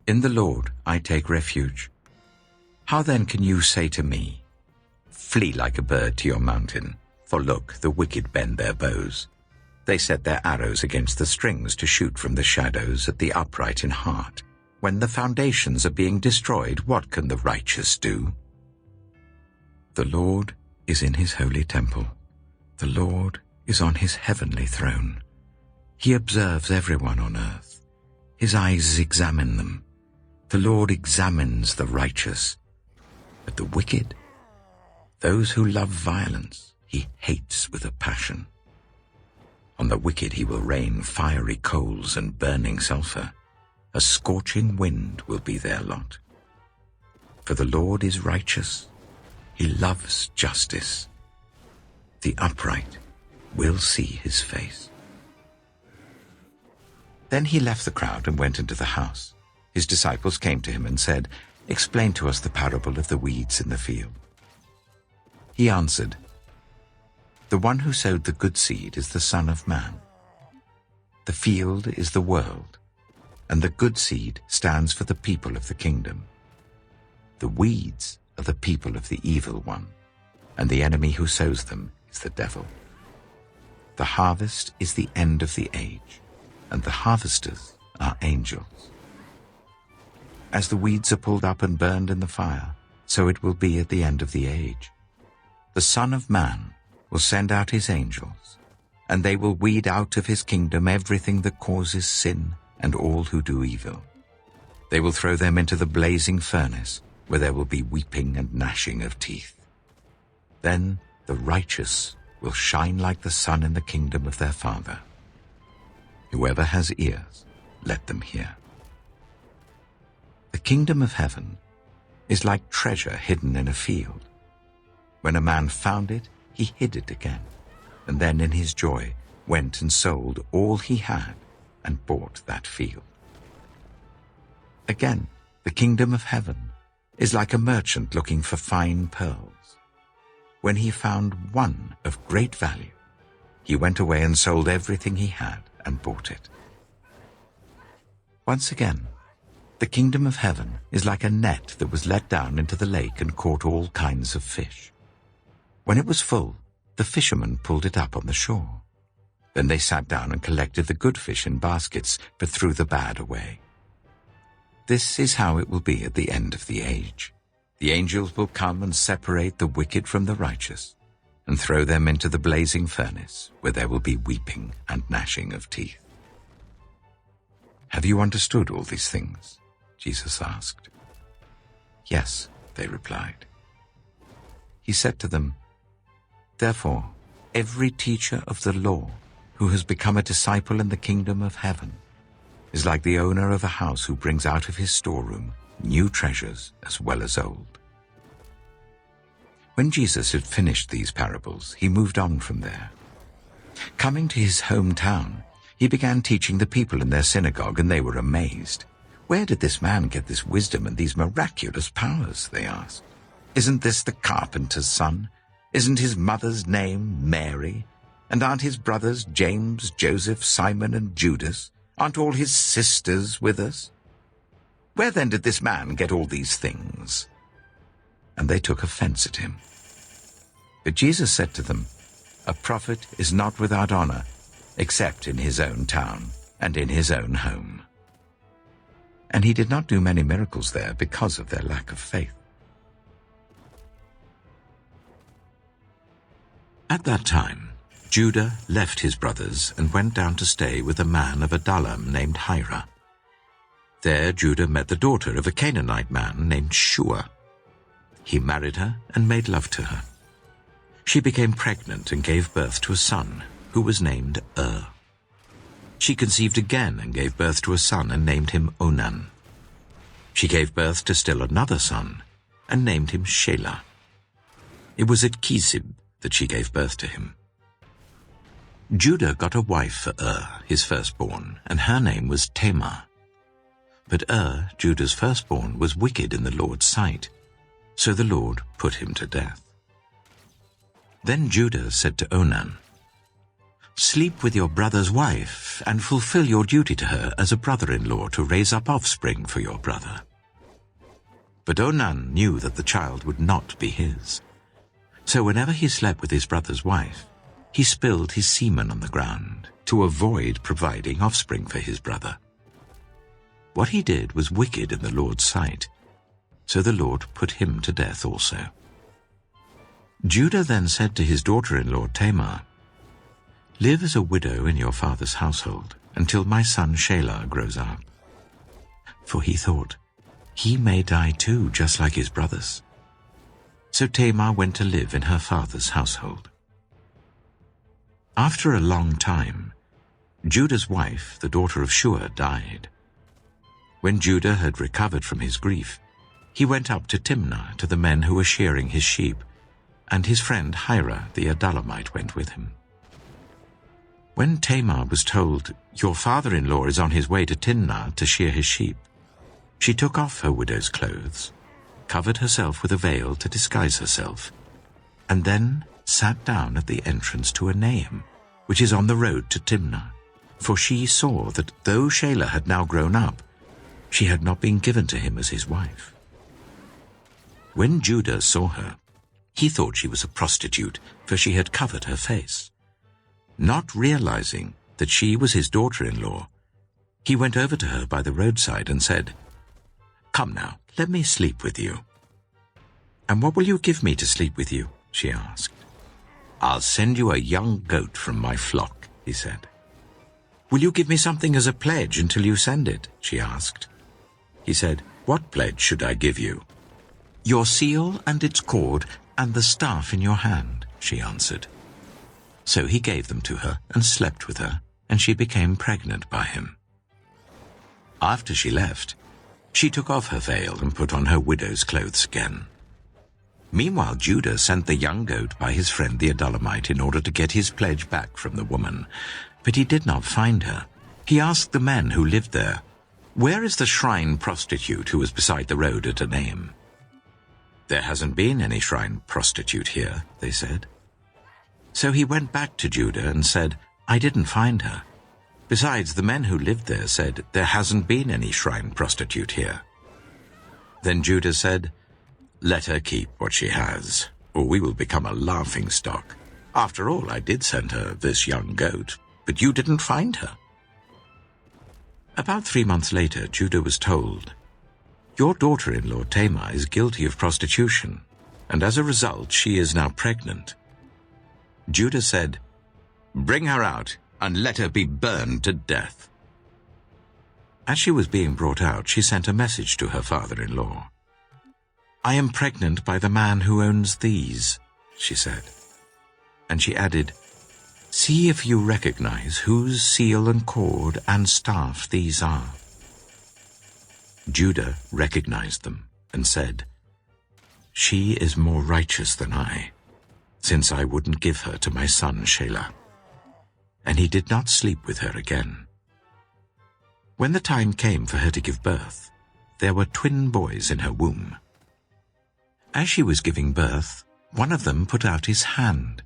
In the Lord I take refuge. How then can you say to me, flee like a bird to your mountain? For look, the wicked bend their bows. They set their arrows against the strings to shoot from the shadows at the upright in heart. When the foundations are being destroyed, what can the righteous do? The Lord is in his holy temple. The Lord is on his heavenly throne. He observes everyone on earth. His eyes examine them. The Lord examines the righteous. But the wicked, those who love violence, he hates with a passion. On the wicked he will rain fiery coals and burning sulfur. A scorching wind will be their lot. For the Lord is righteous. He loves justice. The upright will see his face. Then he left the crowd and went into the house. His disciples came to him and said, "Explain to us the parable of the weeds in the field." He answered, "The one who sowed the good seed is the Son of Man. The field is the world, and the good seed stands for the people of the kingdom. The weeds are the people of the evil one, and the enemy who sows them is the devil. The harvest is the end of the age, and the harvesters are angels. As the weeds are pulled up and burned in the fire, so it will be at the end of the age. The Son of Man will send out his angels, and they will weed out of his kingdom everything that causes sin and all who do evil. They will throw them into the blazing furnace, where there will be weeping and gnashing of teeth. Then the righteous will shine like the sun in the kingdom of their Father. Whoever has ears, let them hear. The kingdom of heaven is like treasure hidden in a field. When a man found it, he hid it again, and then in his joy went and sold all he had and bought that field. Again, the kingdom of heaven is like a merchant looking for fine pearls. When he found one of great value, he went away and sold everything he had and bought it. Once again, the kingdom of heaven is like a net that was let down into the lake and caught all kinds of fish. When it was full, the fishermen pulled it up on the shore. Then they sat down and collected the good fish in baskets, but threw the bad away. This is how it will be at the end of the age. The angels will come and separate the wicked from the righteous, and throw them into the blazing furnace, where there will be weeping and gnashing of teeth. Have you understood all these things? Jesus asked. Yes, they replied. He said to them, Therefore, every teacher of the law who has become a disciple in the kingdom of heaven is like the owner of a house who brings out of his storeroom new treasures as well as old. When Jesus had finished these parables, he moved on from there. Coming to his hometown, he began teaching the people in their synagogue, and they were amazed. Where did this man get this wisdom and these miraculous powers? They asked. Isn't this the carpenter's son? Isn't his mother's name Mary? And aren't his brothers James, Joseph, Simon, and Judas? Aren't all his sisters with us? Where then did this man get all these things? And they took offense at him. But Jesus said to them, A prophet is not without honor, except in his own town and in his own home. And he did not do many miracles there because of their lack of faith. At that time, Judah left his brothers and went down to stay with a man of Adullam named Hira. There Judah met the daughter of a Canaanite man named Shua. He married her and made love to her. She became pregnant and gave birth to a son, who was named She conceived again and gave birth to a son and named him Onan. She gave birth to still another son and named him Shelah. It was at Kisib that she gave birth to him. Judah got a wife for his firstborn, and her name was Tamar. But Judah's firstborn, was wicked in the Lord's sight, so the Lord put him to death. Then Judah said to Onan, sleep with your brother's wife and fulfill your duty to her as a brother-in-law to raise up offspring for your brother." But Onan knew that the child would not be his. So whenever he slept with his brother's wife, he spilled his semen on the ground to avoid providing offspring for his brother. What he did was wicked in the Lord's sight, so the Lord put him to death also. Judah then said to his daughter-in-law Tamar, "Live as a widow in your father's household until my son Shelah grows up." For he thought, he may die too, just like his brothers. So Tamar went to live in her father's household. After a long time, Judah's wife, the daughter of Shua, died. When Judah had recovered from his grief, he went up to Timnah to the men who were shearing his sheep, and his friend Hira the Adullamite went with him. When Tamar was told, "Your father-in-law is on his way to Timnah to shear his sheep," she took off her widow's clothes, covered herself with a veil to disguise herself, and then sat down at the entrance to Enaim, which is on the road to Timnah, for she saw that though Shelah had now grown up, she had not been given to him as his wife. When Judah saw her, he thought she was a prostitute, for she had covered her face. Not realizing that she was his daughter-in-law, he went over to her by the roadside and said, "Come now, let me sleep with you." "And what will you give me to sleep with you?" she asked. "I'll send you a young goat from my flock," he said. "Will you give me something as a pledge until you send it?" she asked. He said, "What pledge should I give you?" "Your seal and its cord and the staff in your hand," she answered. So he gave them to her and slept with her, and she became pregnant by him. After she left, she took off her veil and put on her widow's clothes again. Meanwhile, Judah sent the young goat by his friend the Adullamite in order to get his pledge back from the woman, but he did not find her. He asked the men who lived there, "Where is the shrine prostitute who was beside the road at Enaim?" "There hasn't been any shrine prostitute here," they said. So he went back to Judah and said, "I didn't find her. Besides, the men who lived there said, 'There hasn't been any shrine prostitute here.'" Then Judah said, "Let her keep what she has, or we will become a laughingstock. After all, I did send her this young goat, but you didn't find her." About 3 months later, Judah was told, "Your daughter-in-law Tamar is guilty of prostitution, and as a result she is now pregnant." Judah said, "Bring her out, and let her be burned to death." As she was being brought out, she sent a message to her father-in-law. "I am pregnant by the man who owns these," she said. And she added, "See if you recognize whose seal and cord and staff these are." Judah recognized them and said, "She is more righteous than I, since I wouldn't give her to my son Shelah." And he did not sleep with her again. When the time came for her to give birth, there were twin boys in her womb. As she was giving birth, one of them put out his hand.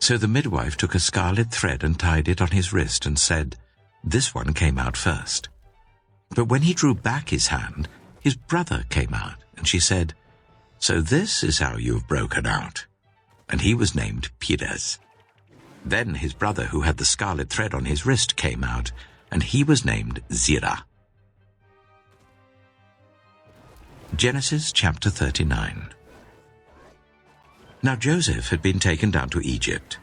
So the midwife took a scarlet thread and tied it on his wrist and said, "This one came out first." But when he drew back his hand, his brother came out, and she said, "So this is how you have broken out." And he was named Perez. Then his brother who had the scarlet thread on his wrist came out, and he was named Zerah. Genesis chapter 39. Now Joseph had been taken down to Egypt.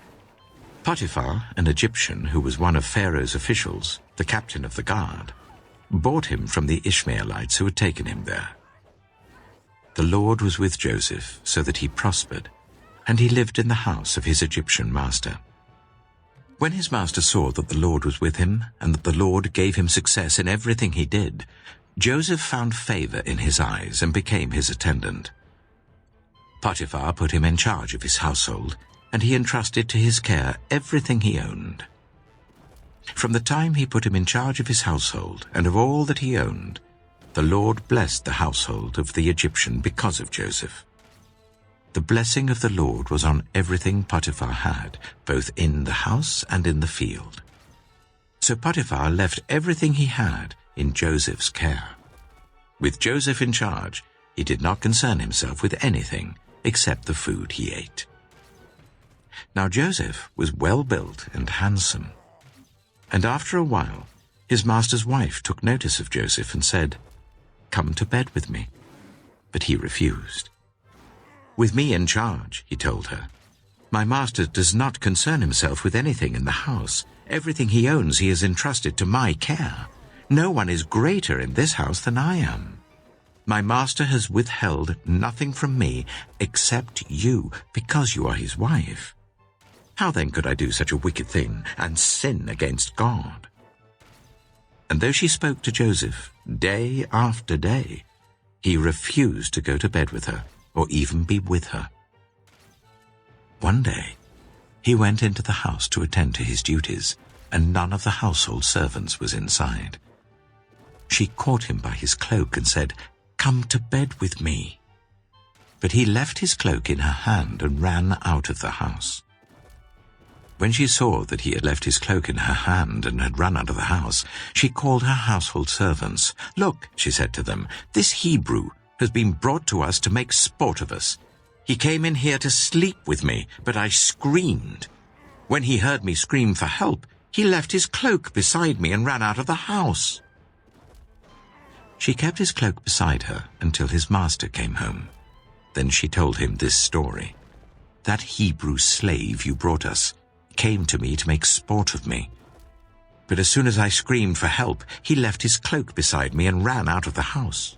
Potiphar, an Egyptian who was one of Pharaoh's officials, the captain of the guard, bought him from the Ishmaelites who had taken him there. The Lord was with Joseph so that he prospered, and he lived in the house of his Egyptian master. When his master saw that the Lord was with him, and that the Lord gave him success in everything he did, Joseph found favor in his eyes and became his attendant. Potiphar put him in charge of his household, and he entrusted to his care everything he owned. From the time he put him in charge of his household and of all that he owned, the Lord blessed the household of the Egyptian because of Joseph. The blessing of the Lord was on everything Potiphar had, both in the house and in the field. So Potiphar left everything he had in Joseph's care. With Joseph in charge, he did not concern himself with anything except the food he ate. Now Joseph was well built and handsome. And after a while, his master's wife took notice of Joseph and said, "Come to bed with me." But he refused. "With me in charge," he told her, "my master does not concern himself with anything in the house. Everything he owns he has entrusted to my care. No one is greater in this house than I am. My master has withheld nothing from me except you, because you are his wife. How then could I do such a wicked thing and sin against God?" And though she spoke to Joseph day after day, he refused to go to bed with her or even be with her. One day, he went into the house to attend to his duties, and none of the household servants was inside. She caught him by his cloak and said, "Come to bed with me." But he left his cloak in her hand and ran out of the house. When she saw that he had left his cloak in her hand and had run out of the house, she called her household servants. "Look," she said to them, "this Hebrew has been brought to us to make sport of us. He came in here to sleep with me, but I screamed. When he heard me scream for help, he left his cloak beside me and ran out of the house." She kept his cloak beside her until his master came home. Then she told him this story. "That Hebrew slave you brought us came to me to make sport of me. But as soon as I screamed for help, he left his cloak beside me and ran out of the house."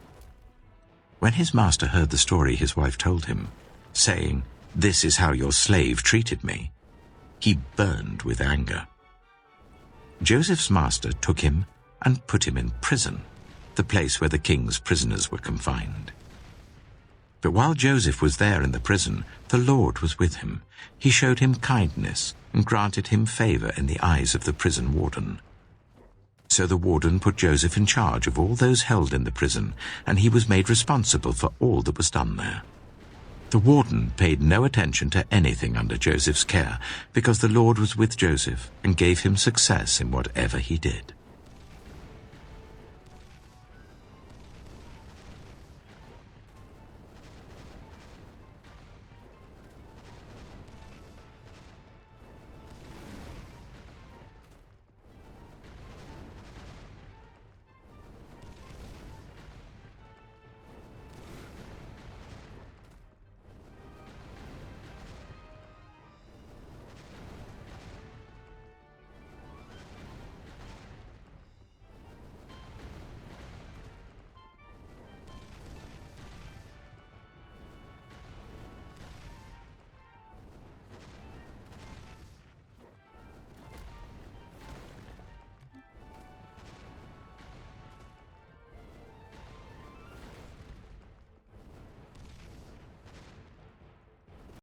When his master heard the story his wife told him, saying, "This is how your slave treated me," he burned with anger. Joseph's master took him and put him in prison, the place where the king's prisoners were confined. But while Joseph was there in the prison, the Lord was with him. He showed him kindness and granted him favor in the eyes of the prison warden. So the warden put Joseph in charge of all those held in the prison, and he was made responsible for all that was done there. The warden paid no attention to anything under Joseph's care, because the Lord was with Joseph and gave him success in whatever he did.